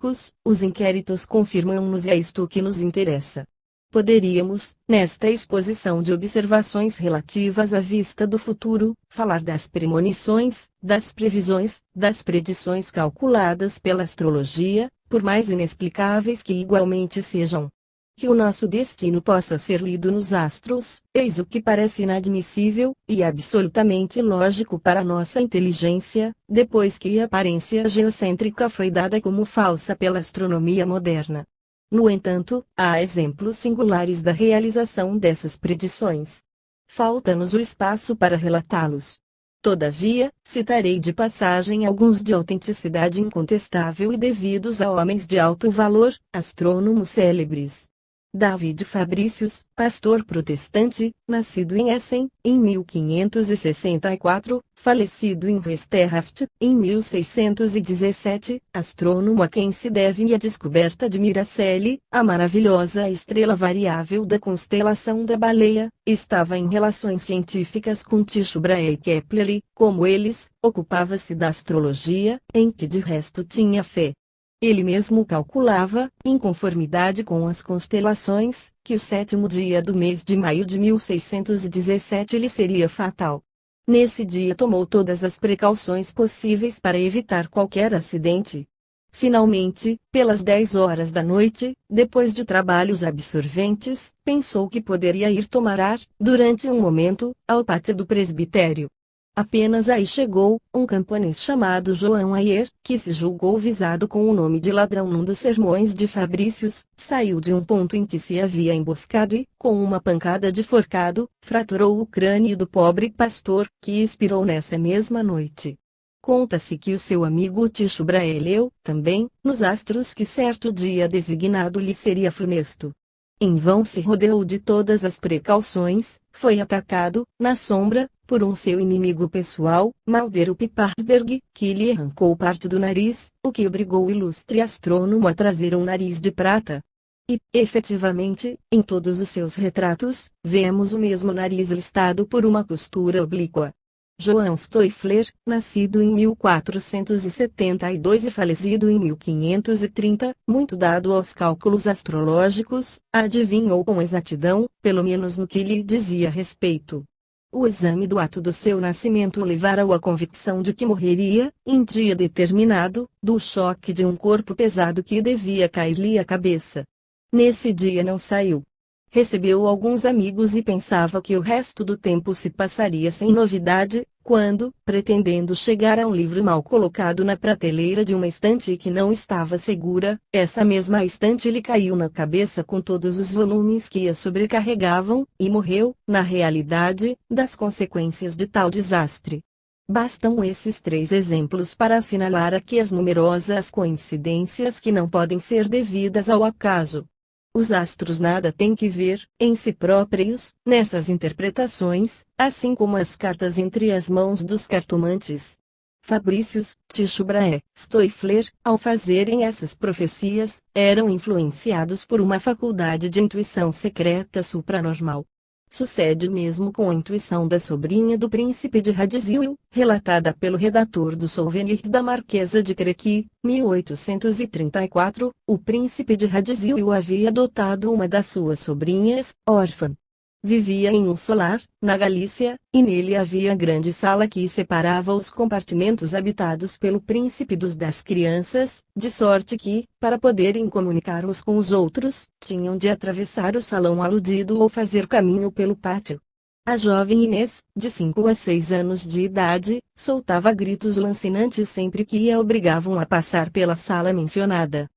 científicos, os inquéritos confirmam-nos e é isto que nos interessa. Poderíamos, nesta exposição de observações relativas à vista do futuro, falar das premonições, das previsões, das predições calculadas pela astrologia, por mais inexplicáveis que igualmente sejam. Que o nosso destino possa ser lido nos astros, eis o que parece inadmissível, e absolutamente ilógico para nossa inteligência, depois que a aparência geocêntrica foi dada como falsa pela astronomia moderna. No entanto, há exemplos singulares da realização dessas predições. Falta-nos o espaço para relatá-los. Todavia, citarei de passagem alguns de autenticidade incontestável e devidos a homens de alto valor, astrônomos célebres. David Fabricius, pastor protestante, nascido em Essen, em 1564, falecido em Westerhaft, em 1617, astrônomo a quem se deve a descoberta de Miracelli, a maravilhosa estrela variável da constelação da Baleia, estava em relações científicas com Tycho Brahe e Kepler e, como eles, ocupava-se da astrologia, em que de resto tinha fé. Ele mesmo calculava, em conformidade com as constelações, que o 7º dia do mês de maio de 1617 lhe seria fatal. Nesse dia tomou todas as precauções possíveis para evitar qualquer acidente. Finalmente, pelas 10 horas da noite, depois de trabalhos absorventes, pensou que poderia ir tomar ar, durante um momento, ao pátio do presbitério. Apenas aí chegou, um camponês chamado João Ayer, que se julgou visado com o nome de ladrão num dos sermões de Fabricius, saiu de um ponto em que se havia emboscado e, com uma pancada de forcado, fraturou o crânio do pobre pastor, que expirou nessa mesma noite. Conta-se que o seu amigo Tycho Brahe leu, também, nos astros que certo dia designado lhe seria funesto. Em vão se rodeou de todas as precauções, foi atacado, na sombra, por um seu inimigo pessoal, Maldero Piparsberg, que lhe arrancou parte do nariz, o que obrigou o ilustre astrônomo a trazer um nariz de prata. E, efetivamente, em todos os seus retratos, vemos o mesmo nariz listado por uma costura oblíqua. Johann Stoifler, nascido em 1472 e falecido em 1530, muito dado aos cálculos astrológicos, adivinhou com exatidão, pelo menos no que lhe dizia respeito. O exame do ato do seu nascimento levara-o à convicção de que morreria, em dia determinado, do choque de um corpo pesado que devia cair-lhe à cabeça. Nesse dia não saiu. Recebeu alguns amigos e pensava que o resto do tempo se passaria sem novidade, quando, pretendendo chegar a um livro mal colocado na prateleira de uma estante que não estava segura, essa mesma estante lhe caiu na cabeça com todos os volumes que a sobrecarregavam, e morreu, na realidade, das consequências de tal desastre. Bastam esses 3 exemplos para assinalar aqui as numerosas coincidências que não podem ser devidas ao acaso. Os astros nada têm que ver, em si próprios, nessas interpretações, assim como as cartas entre as mãos dos cartomantes. Fabricius, Tycho Brahe, Stoifler, ao fazerem essas profecias, eram influenciados por uma faculdade de intuição secreta supranormal. Sucede o mesmo com a intuição da sobrinha do príncipe de Radziwiłł, relatada pelo redator dos Souvenirs da Marquesa de Crequi, 1834, o príncipe de Radziwiłł havia adotado uma das suas sobrinhas, órfã. Vivia em um solar, na Galícia, e nele havia grande sala que separava os compartimentos habitados pelo príncipe dos das crianças, de sorte que, para poderem comunicar uns com os outros, tinham de atravessar o salão aludido ou fazer caminho pelo pátio. A jovem Inês, de 5 a 6 anos de idade, soltava gritos lancinantes sempre que a obrigavam a passar pela sala mencionada.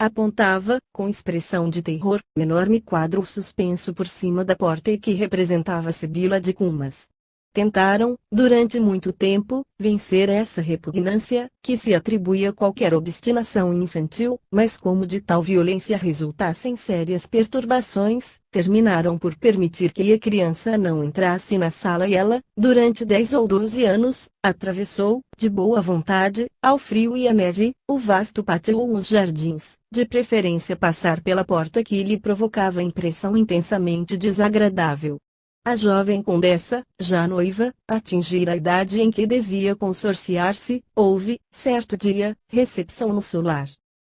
Apontava, com expressão de terror, o enorme quadro suspenso por cima da porta e que representava Sibila de Cumas. Tentaram, durante muito tempo, vencer essa repugnância, que se atribuía a qualquer obstinação infantil, mas como de tal violência resultassem sérias perturbações, terminaram por permitir que a criança não entrasse na sala e ela, durante 10 ou 12 anos, atravessou, de boa vontade, ao frio e à neve, o vasto pátio ou os jardins, de preferência passar pela porta que lhe provocava impressão intensamente desagradável. A jovem condessa, já noiva, atingira a idade em que devia consorciar-se, houve, certo dia, recepção no solar.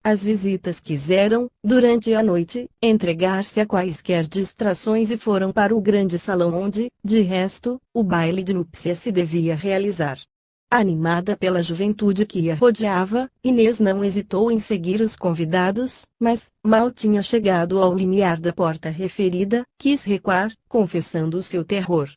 As visitas quiseram, durante a noite, entregar-se a quaisquer distrações e foram para o grande salão onde, de resto, o baile de núpcias se devia realizar. Animada pela juventude que a rodeava, Inês não hesitou em seguir os convidados, mas, mal tinha chegado ao limiar da porta referida, quis recuar, confessando o seu terror.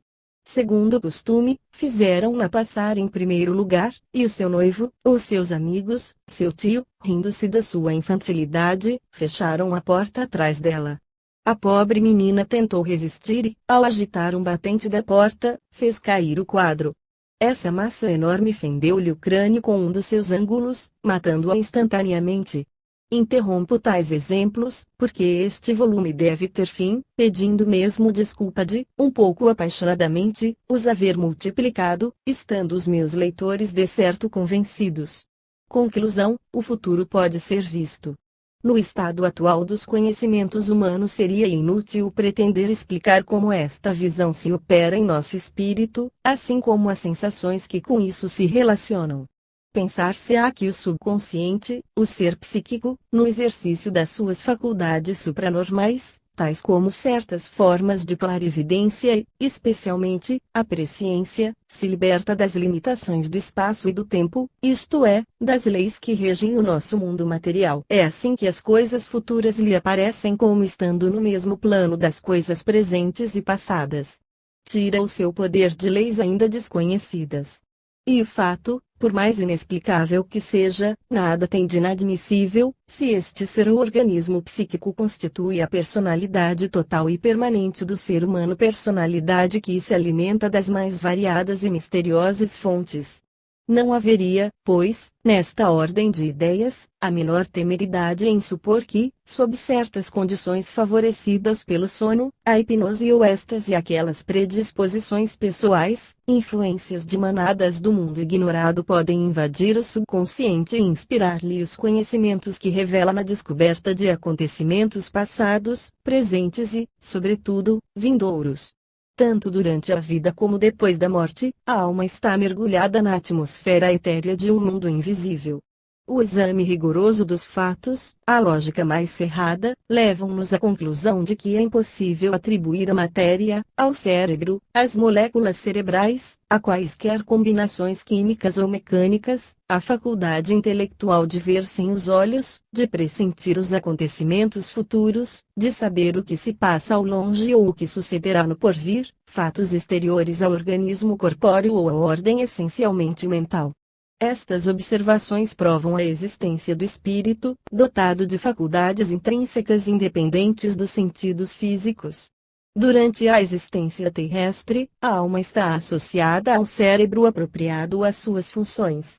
Segundo o costume, fizeram-na passar em primeiro lugar, e o seu noivo, os seus amigos, seu tio, rindo-se da sua infantilidade, fecharam a porta atrás dela. A pobre menina tentou resistir e, ao agitar um batente da porta, fez cair o quadro. Essa massa enorme fendeu-lhe o crânio com um dos seus ângulos, matando-a instantaneamente. Interrompo tais exemplos, porque este volume deve ter fim, pedindo mesmo desculpa de, um pouco apaixonadamente, os haver multiplicado, estando os meus leitores de certo convencidos. Conclusão: o futuro pode ser visto. No estado atual dos conhecimentos humanos seria inútil pretender explicar como esta visão se opera em nosso espírito, assim como as sensações que com isso se relacionam. Pensar-se-á que o subconsciente, o ser psíquico, no exercício das suas faculdades supranormais, tais como certas formas de clarividência e, especialmente, a presciência, se liberta das limitações do espaço e do tempo, isto é, das leis que regem o nosso mundo material. É assim que as coisas futuras lhe aparecem como estando no mesmo plano das coisas presentes e passadas. Tira o seu poder de leis ainda desconhecidas. E o fato, por mais inexplicável que seja, nada tem de inadmissível, se este ser ou organismo psíquico constitui a personalidade total e permanente do ser humano, personalidade que se alimenta das mais variadas e misteriosas fontes. Não haveria, pois, nesta ordem de ideias, a menor temeridade em supor que, sob certas condições favorecidas pelo sono, a hipnose ou êxtase e aquelas predisposições pessoais, influências de manadas do mundo ignorado podem invadir o subconsciente e inspirar-lhe os conhecimentos que revela na descoberta de acontecimentos passados, presentes e, sobretudo, vindouros. Tanto durante a vida como depois da morte, a alma está mergulhada na atmosfera etérea de um mundo invisível. O exame rigoroso dos fatos, a lógica mais cerrada, levam-nos à conclusão de que é impossível atribuir à matéria, ao cérebro, às moléculas cerebrais, a quaisquer combinações químicas ou mecânicas, a faculdade intelectual de ver sem os olhos, de pressentir os acontecimentos futuros, de saber o que se passa ao longe ou o que sucederá no porvir, fatos exteriores ao organismo corpóreo ou à ordem essencialmente mental. Estas observações provam a existência do espírito, dotado de faculdades intrínsecas independentes dos sentidos físicos. Durante a existência terrestre, a alma está associada ao cérebro apropriado às suas funções.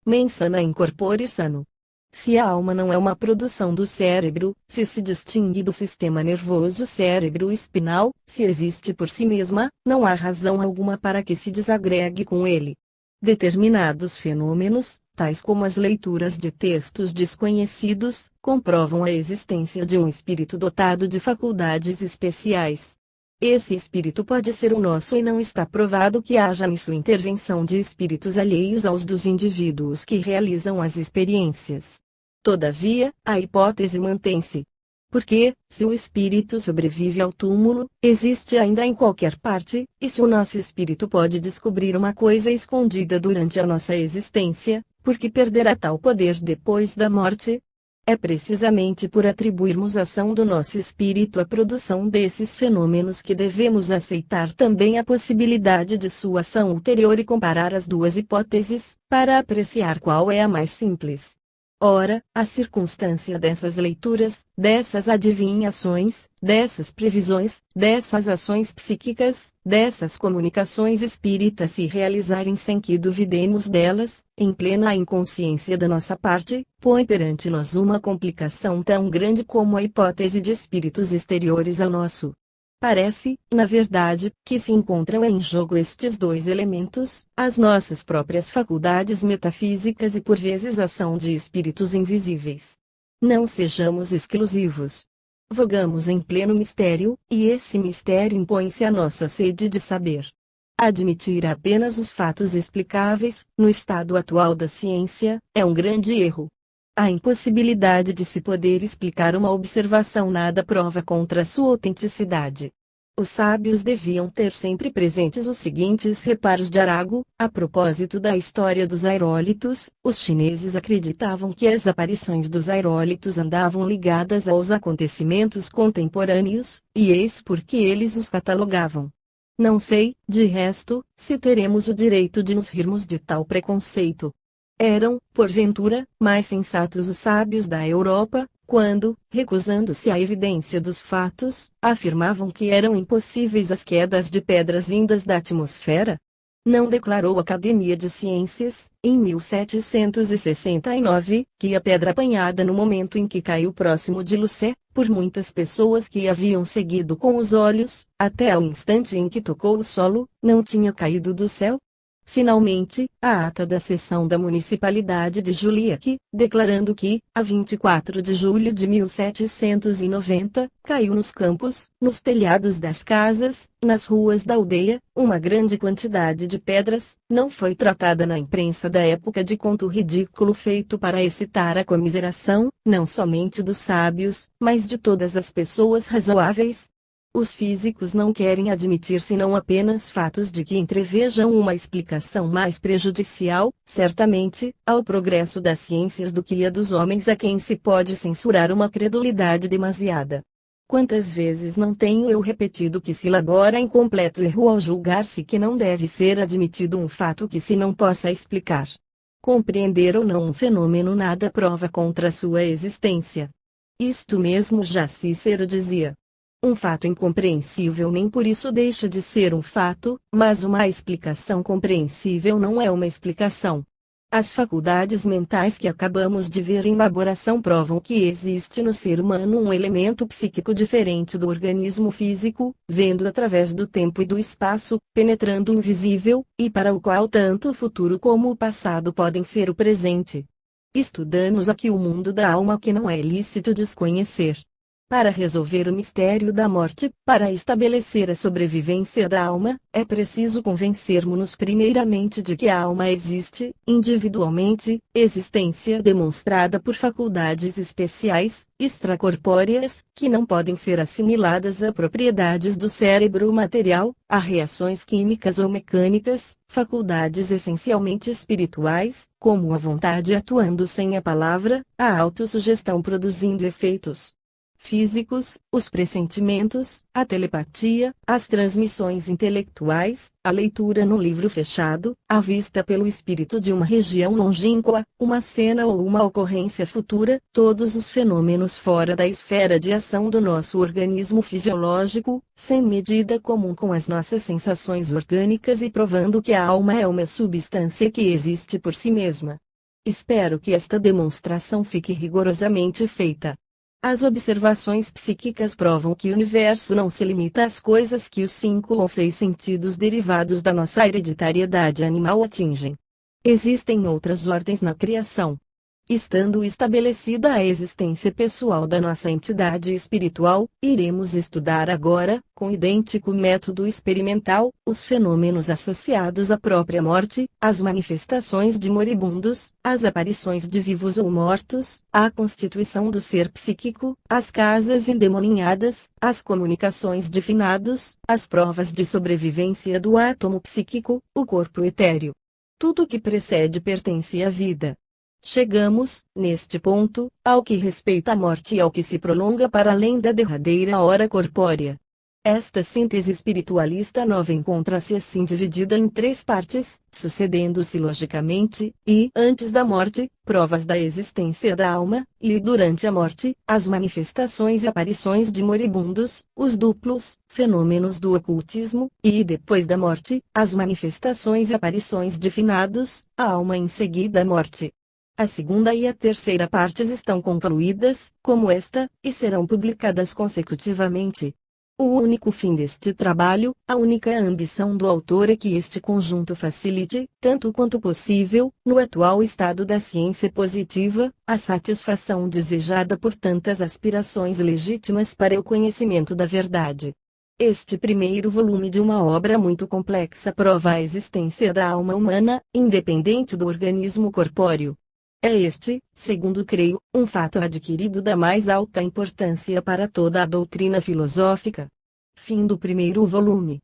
Mens sana in corpore sano. Se a alma não é uma produção do cérebro, se distingue do sistema nervoso cérebro-espinal, se existe por si mesma, não há razão alguma para que se desagregue com ele. Determinados fenômenos, tais como as leituras de textos desconhecidos, comprovam a existência de um espírito dotado de faculdades especiais. Esse espírito pode ser o nosso e não está provado que haja nisso intervenção de espíritos alheios aos dos indivíduos que realizam as experiências. Todavia, a hipótese mantém-se. Porque, se o espírito sobrevive ao túmulo, existe ainda em qualquer parte, e se o nosso espírito pode descobrir uma coisa escondida durante a nossa existência, por que perderá tal poder depois da morte? É precisamente por atribuirmos a ação do nosso espírito à produção desses fenômenos que devemos aceitar também a possibilidade de sua ação ulterior e comparar as duas hipóteses, para apreciar qual é a mais simples. Ora, a circunstância dessas leituras, dessas adivinhações, dessas previsões, dessas ações psíquicas, dessas comunicações espíritas se realizarem sem que duvidemos delas, em plena inconsciência da nossa parte, põe perante nós uma complicação tão grande como a hipótese de espíritos exteriores ao nosso. Parece, na verdade, que se encontram em jogo estes dois elementos, as nossas próprias faculdades metafísicas e por vezes a ação de espíritos invisíveis. Não sejamos exclusivos. Vogamos em pleno mistério, e esse mistério impõe-se à nossa sede de saber. Admitir apenas os fatos explicáveis, no estado atual da ciência, é um grande erro. A impossibilidade de se poder explicar uma observação nada prova contra sua autenticidade. Os sábios deviam ter sempre presentes os seguintes reparos de Arago, a propósito da história dos aerólitos. Os chineses acreditavam que as aparições dos aerólitos andavam ligadas aos acontecimentos contemporâneos, e eis por que eles os catalogavam. Não sei, de resto, se teremos o direito de nos rirmos de tal preconceito. Eram, porventura, mais sensatos os sábios da Europa, quando, recusando-se à evidência dos fatos, afirmavam que eram impossíveis as quedas de pedras vindas da atmosfera? Não declarou a Academia de Ciências, em 1769, que a pedra apanhada no momento em que caiu próximo de Lucé, por muitas pessoas que haviam seguido com os olhos, até ao instante em que tocou o solo, não tinha caído do céu? Finalmente, a ata da sessão da Municipalidade de Juliac, declarando que, a 24 de julho de 1790, caiu nos campos, nos telhados das casas, nas ruas da aldeia, uma grande quantidade de pedras, não foi tratada na imprensa da época de conto ridículo feito para excitar a comiseração, não somente dos sábios, mas de todas as pessoas razoáveis. Os físicos não querem admitir senão apenas fatos de que entrevejam uma explicação mais prejudicial, certamente, ao progresso das ciências do que a dos homens a quem se pode censurar uma credulidade demasiada. Quantas vezes não tenho eu repetido que se elabora incompleto erro ao julgar-se que não deve ser admitido um fato que se não possa explicar. Compreender ou não um fenômeno nada prova contra sua existência. Isto mesmo já Cícero dizia. Um fato incompreensível nem por isso deixa de ser um fato, mas uma explicação compreensível não é uma explicação. As faculdades mentais que acabamos de ver em elaboração provam que existe no ser humano um elemento psíquico diferente do organismo físico, vendo através do tempo e do espaço, penetrando o invisível, e para o qual tanto o futuro como o passado podem ser o presente. Estudamos aqui o mundo da alma que não é lícito desconhecer. Para resolver o mistério da morte, para estabelecer a sobrevivência da alma, é preciso convencermos-nos primeiramente de que a alma existe, individualmente, existência demonstrada por faculdades especiais, extracorpóreas, que não podem ser assimiladas a propriedades do cérebro material, a reações químicas ou mecânicas, faculdades essencialmente espirituais, como a vontade atuando sem a palavra, a autossugestão produzindo efeitos físicos, os pressentimentos, a telepatia, as transmissões intelectuais, a leitura no livro fechado, a vista pelo espírito de uma região longínqua, uma cena ou uma ocorrência futura, todos os fenômenos fora da esfera de ação do nosso organismo fisiológico, sem medida comum com as nossas sensações orgânicas e provando que a alma é uma substância que existe por si mesma. Espero que esta demonstração fique rigorosamente feita. As observações psíquicas provam que o universo não se limita às coisas que os 5 ou 6 sentidos derivados da nossa hereditariedade animal atingem. Existem outras ordens na criação. Estando estabelecida a existência pessoal da nossa entidade espiritual, iremos estudar agora, com idêntico método experimental, os fenômenos associados à própria morte, as manifestações de moribundos, as aparições de vivos ou mortos, a constituição do ser psíquico, as casas endemoninhadas, as comunicações de finados, as provas de sobrevivência do átomo psíquico, o corpo etéreo. Tudo o que precede pertence à vida. Chegamos, neste ponto, ao que respeita à morte e ao que se prolonga para além da derradeira hora corpórea. Esta síntese espiritualista nova encontra-se assim dividida em 3 partes, sucedendo-se logicamente, e, antes da morte, provas da existência da alma, e, durante a morte, as manifestações e aparições de moribundos, os duplos, fenômenos do ocultismo, e, depois da morte, as manifestações e aparições de finados, a alma em seguida à morte. A segunda e a terceira partes estão concluídas, como esta, e serão publicadas consecutivamente. O único fim deste trabalho, a única ambição do autor é que este conjunto facilite, tanto quanto possível, no atual estado da ciência positiva, a satisfação desejada por tantas aspirações legítimas para o conhecimento da verdade. Este primeiro volume de uma obra muito complexa prova a existência da alma humana, independente do organismo corpóreo. É este, segundo creio, um fato adquirido da mais alta importância para toda a doutrina filosófica. Fim do primeiro volume.